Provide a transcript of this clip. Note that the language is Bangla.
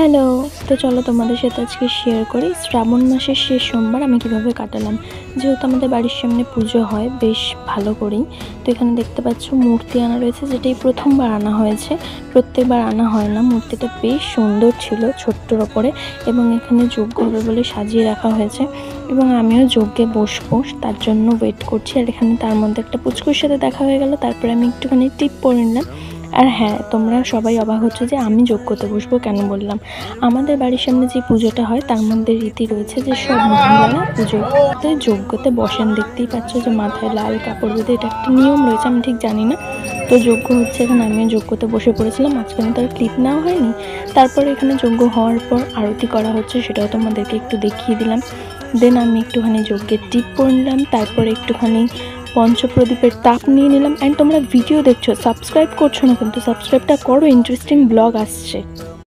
হ্যালো। তো চলো তোমাদের সাথে আজকে শেয়ার করি শ্রাবণ মাসের শেষ সোমবার আমি কিভাবে কাটালাম। যেহেতু আমাদের বাড়ির সামনে পুজো হয় বেশ ভালো করেই, তো এখানে দেখতে পাচ্ছ মূর্তি আনা রয়েছে, যেটাই প্রথমবার আনা হয়েছে, প্রত্যেকবার আনা হয় না। মূর্তিটা বেশ সুন্দর ছিল ছোট্টর ওপরে, এবং এখানে যজ্ঞ হবে বলে সাজিয়ে রাখা হয়েছে, এবং আমিও যজ্ঞে বসবো তার জন্য ওয়েট করছি। আর এখানে তার মধ্যে একটা পুচকুর সাথে দেখা হয়ে গেল, তারপরে আমি একটুখানি টিপ পরে নিলাম। আর হ্যাঁ, তোমরা সবাই অবাক হচ্ছে যে আমি যজ্ঞতে বসবো কেন বললাম। আমাদের বাড়ির সামনে যে পুজোটা হয় তার মধ্যে রীতি রয়েছে যে সব মহিলারা পুজোতে যজ্ঞতে বসেন। দেখতেই পাচ্ছ যে মাথায় লাল কাপড় বেঁধে, এটা একটা নিয়ম রয়েছে, আমি ঠিক জানি না। তো যজ্ঞ হচ্ছে এখানে, আমিও যজ্ঞতে বসে পড়েছিলাম। মাঝখানে তো আর ক্লিপ নেওয়া হয়নি। তারপরে এখানে যজ্ঞ হওয়ার পর আরতি করা হচ্ছে, সেটাও তোমাদেরকে একটু দেখিয়ে দিলাম। দেন আমি একটুখানি যজ্ঞের টিপ পরে নিলাম, তারপরে একটুখানি পঞ্চপ্রদীপের তাপ নিয়ে নিলাম। অ্যান্ড তোমরা ভিডিও দেখছো, সাবস্ক্রাইব করছো না, কিন্তু সাবস্ক্রাইবটা করো, ইন্টারেস্টিং ব্লগ আসছে।